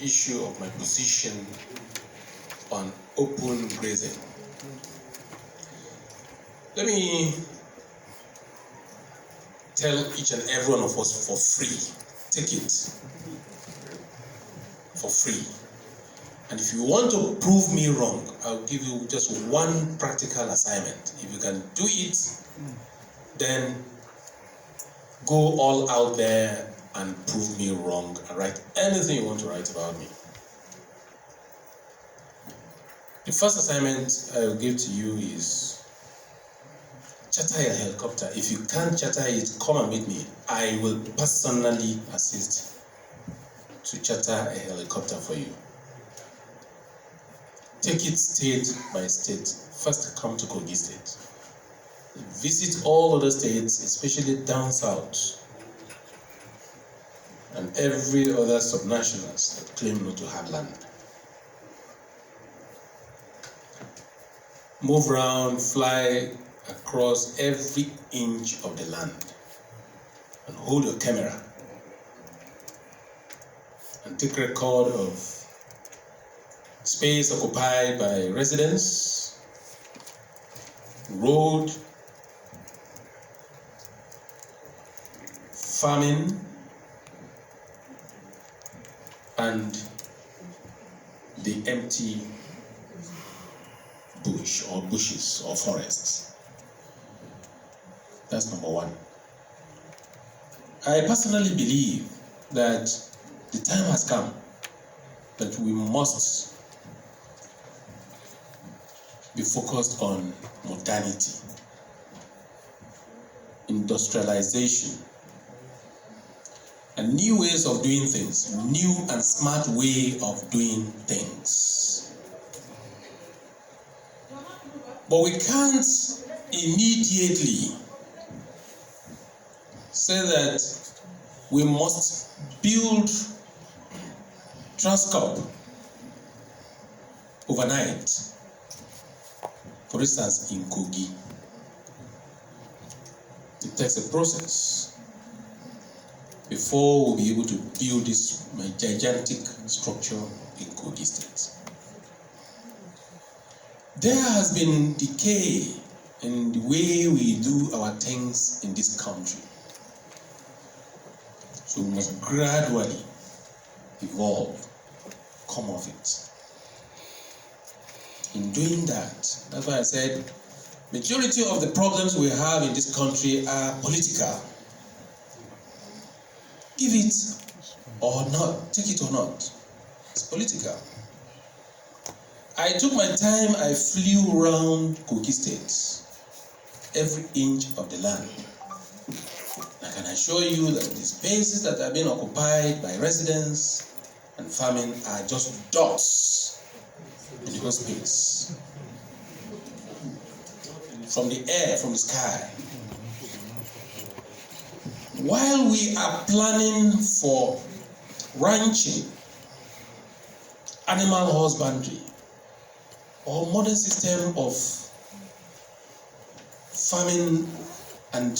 issue of my position on open grazing. Let me tell each and every one of us for free. Take it for free. And if you want to prove me wrong, I'll give you just one practical assignment. If you can do it, then go all out there and prove me wrong and write anything you want to write about me. The first assignment I will give to you is charter a helicopter. If you can't charter it, come and meet me. I will personally assist to charter a helicopter for you. Take it state by state. First, come to Kogi State. Visit all other states, especially down south, and every other subnationals that claim not to have land. Move around, fly across every inch of the land, and hold your camera and take record of space occupied by residents, road, farming, and the empty bush or bushes or forests. That's number one. I personally believe that the time has come that we must be focused on modernity, industrialization, and new ways of doing things, new and smart way of doing things. But we can't immediately say that we must build Transcorp overnight. For instance, in Kogi, it takes a process before we'll be able to build this gigantic structure in Kogi State. There has been decay in the way we do our things in this country. So we must gradually evolve, come off it. In doing that, that's why I said, majority of the problems we have in this country are political. Give it or not, take it or not, it's political. I took my time, I flew around Kogi State, every inch of the land. I can assure you that the spaces that have been occupied by residents and farming are just dots in the whole space. From the air, from the sky. While we are planning for ranching, animal husbandry, or modern system of farming and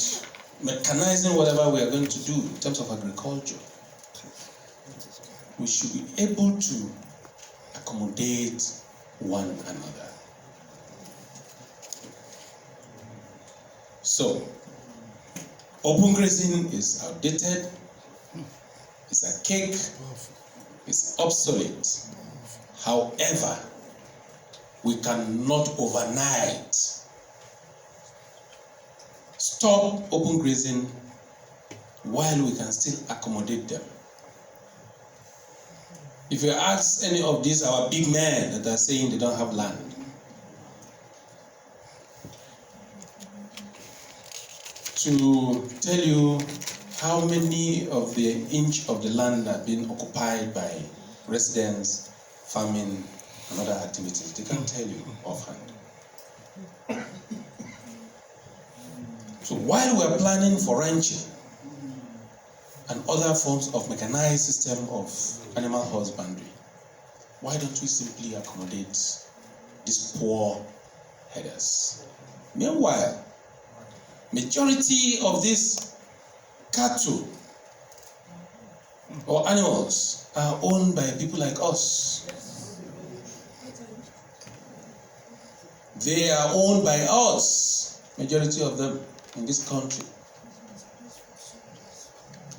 mechanizing whatever we are going to do in terms of agriculture, we should be able to accommodate one another. So, open grazing is outdated, it's archaic, it's obsolete. However, we cannot overnight stop open grazing while we can still accommodate them. If you ask any of these, our big men that are saying they don't have land, to tell you how many of the inch of the land are being occupied by residents, farming, and other activities, they can't tell you offhand. So while we are planning for ranching and other forms of mechanized system of animal husbandry, why don't we simply accommodate these poor headers? Meanwhile, majority of these cattle or animals are owned by people like us. They are owned by us, majority of them in this country.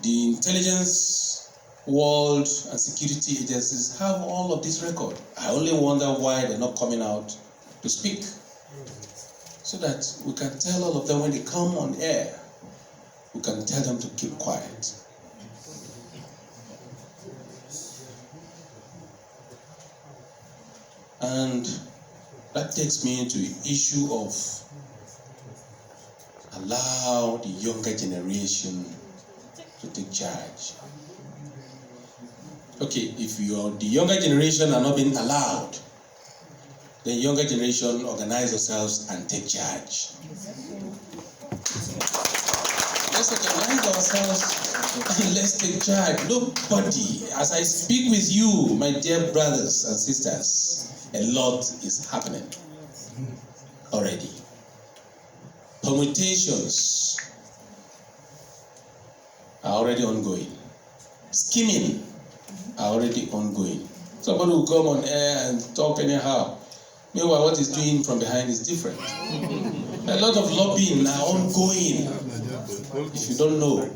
The intelligence world and security agencies have all of this record. I only wonder why they're not coming out to speak, so that we can tell all of them when they come on air, we can tell them to keep quiet. And that takes me to the issue of allow the younger generation to take charge. Okay, if the younger generation are not being allowed, the younger generation organize themselves and take charge. Let's organize ourselves and let's take charge. Nobody, as I speak with you, my dear brothers and sisters, a lot is happening already. Permutations are already ongoing. Scheming are already ongoing. Somebody will come on air and talk anyhow. Meanwhile, what he's doing from behind is different. A lot of lobbying are ongoing. If you don't know,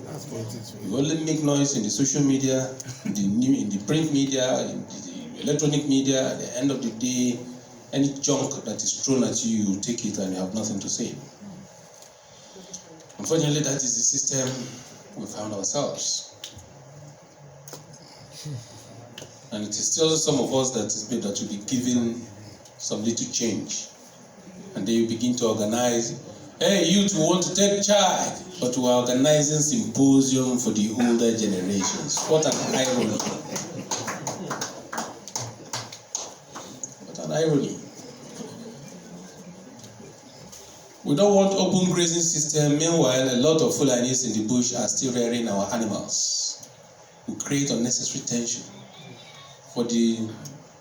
you only make noise in the social media, in the print media, in the electronic media. At the end of the day, any junk that is thrown at you, you take it and you have nothing to say. Unfortunately, that is the system we found ourselves. And it is still some of us that will be given some little change. And then you begin to organize. Hey, youth, we want to take charge, but we are organizing symposium for the older generations. What an irony. What an irony. We don't want open grazing system. Meanwhile, a lot of Fulanis in the bush are still rearing our animals. We create unnecessary tension for the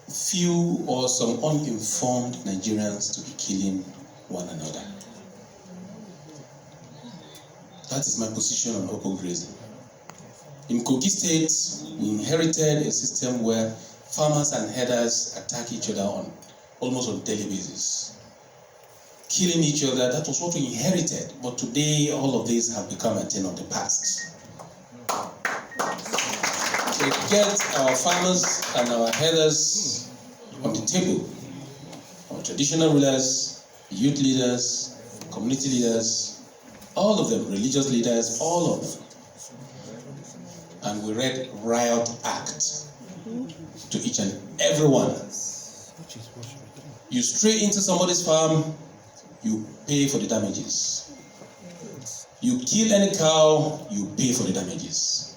few or some uninformed Nigerians to be killing one another. That is my position on open grazing. In Kogi State, we inherited a system where farmers and herders attack each other almost on a daily basis. Killing each other, that was what we inherited. But today, all of these have become a thing of the past. To get our farmers and our herders on the table, our traditional rulers, youth leaders, community leaders, all of them, religious leaders, all of them. And we read Riot Act to each and every one. You stray into somebody's farm, you pay for the damages. You kill any cow, you pay for the damages.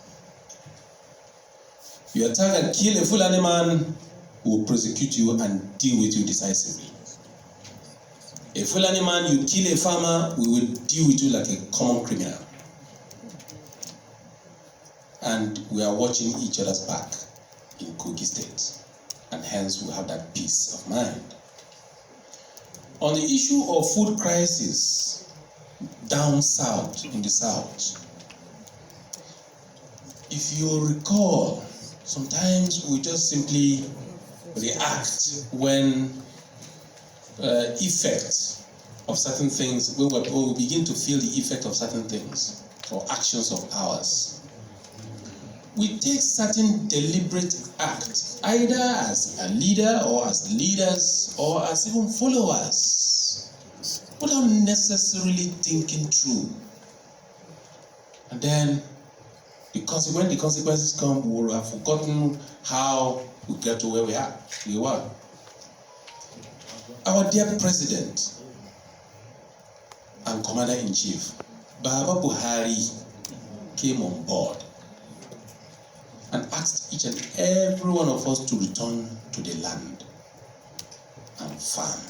You attack and kill a Fulani man, who will prosecute you and deal with you decisively. A Fulani man, you kill a farmer, we will deal with you like a common criminal. And we are watching each other's back in Kogi State. And hence we have that peace of mind. On the issue of food crisis down south, in the south, if you recall, sometimes we just simply react when effect of certain things, when we begin to feel the effect of certain things or actions of ours. We take certain deliberate acts, either as a leader or as leaders or as even followers, without necessarily thinking through. And then when the consequences come, we will have forgotten how we get to where we were. Our dear President and Commander-in-Chief, Baba Buhari, came on board and asked each and every one of us to return to the land and farm.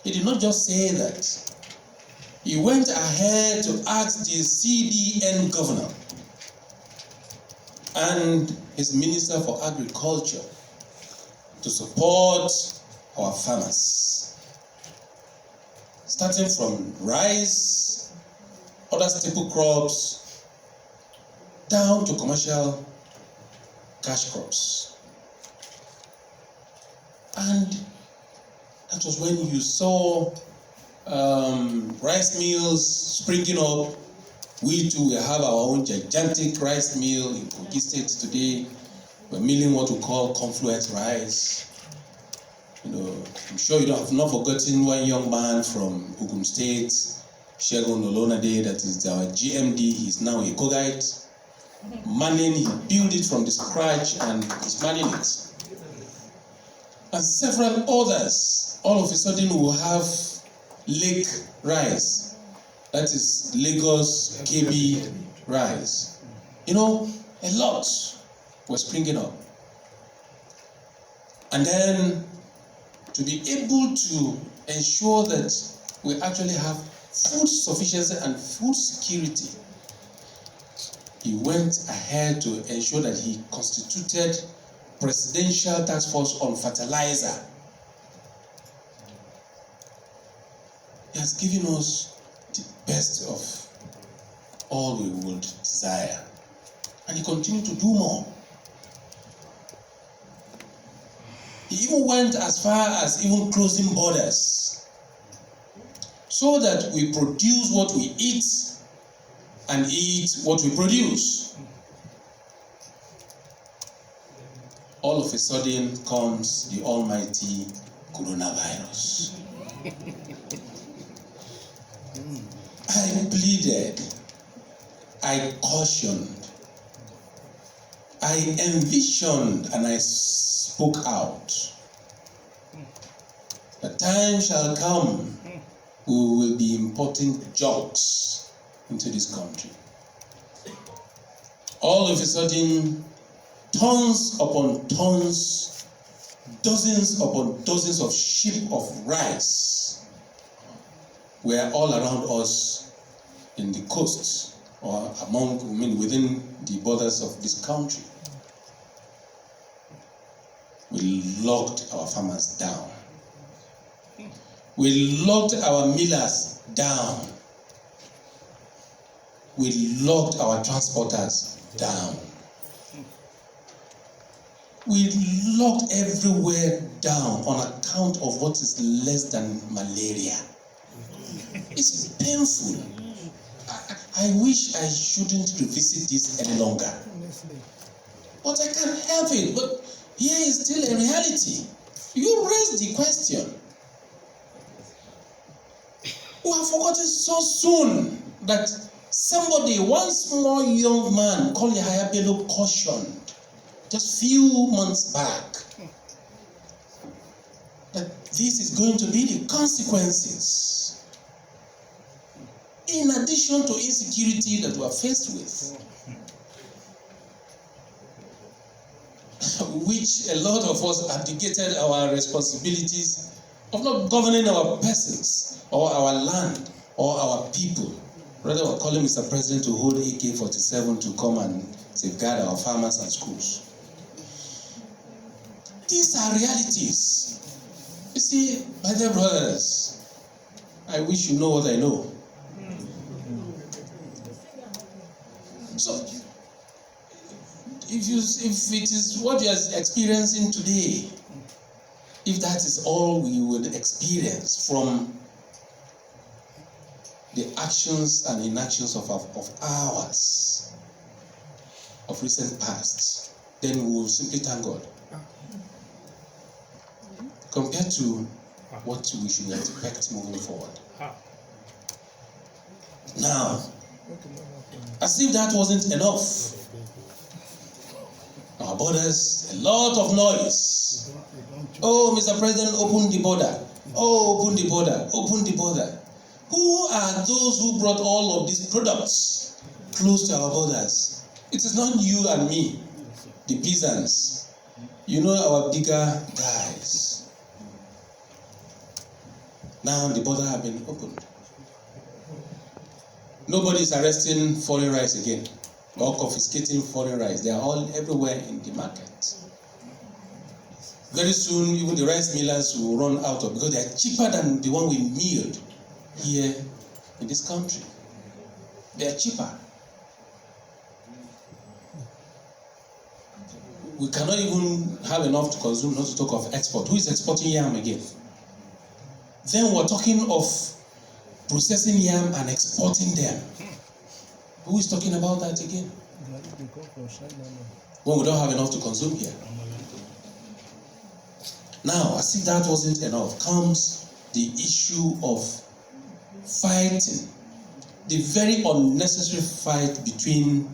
He did not just say that. He went ahead to ask the CBN governor and his Minister for Agriculture to support our farmers, starting from rice, other staple crops, down to commercial cash crops. And that was when you saw rice mills springing up. We too have our own gigantic rice mill in Kogi State today. We're milling what we call confluence rice. I'm sure you have not forgotten one young man from Ogun State, Shegun Olonade, that is our GMD. He's now a Kogite. He built it from the scratch and is manning it. And several others, all of a sudden will have lake rice. That is Lagos KB rice. A lot was springing up. And then to be able to ensure that we actually have food sufficiency and food security, he went ahead to ensure that he constituted Presidential Task Force on Fertilizer. He has given us the best of all we would desire. And he continued to do more. He even went as far as even closing borders so that we produce what we eat and eat what we produce. All of a sudden comes the almighty coronavirus. I pleaded, I cautioned, I envisioned, and I spoke out. The time shall come, we will be importing drugs into this country. All of a sudden, tons upon tons, dozens upon dozens of sheep of rice were all around us in the coast or within the borders of this country. We locked our farmers down. We locked our millers down. We locked our transporters down. We locked everywhere down on account of what is less than malaria. It's painful. I wish I shouldn't revisit this any longer. But I can't help it. But here is still a reality. You raised the question. We have forgotten so soon that somebody, one small young man called Yahaya Bello, cautioned just few months back that this is going to be the consequences, in addition to insecurity that we are faced with, which a lot of us abdicated our responsibilities of not governing our persons or our land or our people. Rather, we're calling Mr. President to hold AK-47 to come and safeguard our farmers and schools. These are realities. You see, my dear brothers, I wish you know what I know. So, if it is what you are experiencing today, if that is all we would experience from the actions and inactions of ours of recent past, then we will simply thank God. Compared to what we should expect moving forward. Now, as if that wasn't enough, our borders, a lot of noise. Oh, Mr. President, open the border. Oh, open the border. Open the border. Who are those who brought all of these products close to our borders? It is not you and me, the peasants. You know our bigger guys. Now the border have been opened. Nobody is arresting foreign rice again or confiscating foreign rice. They are all everywhere in the market. Very soon, even the rice millers will run out of, because they are cheaper than the one we milled here in this country. They are cheaper. we cannot even have enough to consume, not to talk of export. Who is exporting yam again? Then we're talking of processing yam and exporting them. Who is talking about that again? When we don't have enough to consume here. Now, as if that wasn't enough, comes the issue of fighting, the very unnecessary fight between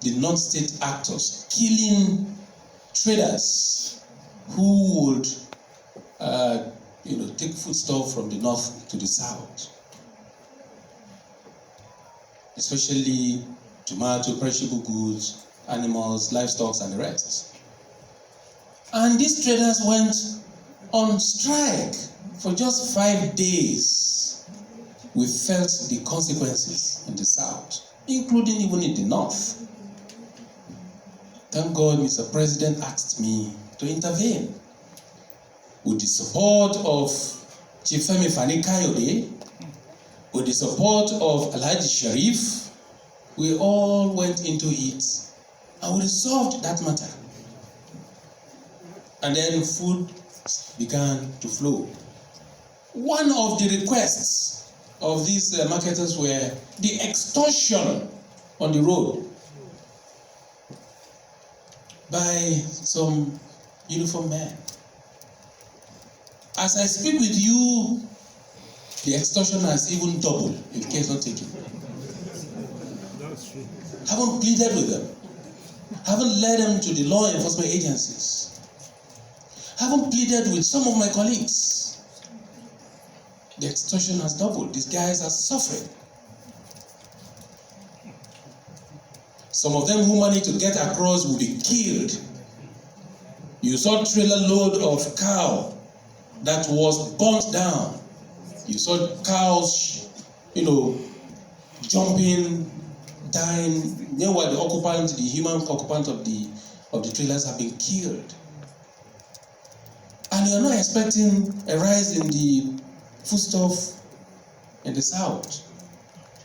the non-state actors, killing traders who would take foodstuff from the north to the south, especially tomato, perishable goods, animals, livestock, and the rest. And these traders went on strike for just 5 days. We felt the consequences in the south, including even in the north. Thank God Mr. President asked me to intervene. With the support of Chief Femi Fani Kayode, with the support of Alhaji Sharif, we all went into it and we resolved that matter. And then food began to flow. One of the requests of these marketers were the extortion on the road by some uniformed men. As I speak with you, the extortion has even doubled if care is not taken. That's true. Haven't pleaded with them. Haven't led them to the law enforcement agencies. Haven't pleaded with some of my colleagues. The extortion has doubled. These guys are suffering. Some of them who managed to get across will be killed. You saw a trailer load of cow that was burnt down. You saw cows, jumping, dying. Meanwhile, the human occupant of the trailers have been killed. And you are not expecting a rise in the foodstuff in the south.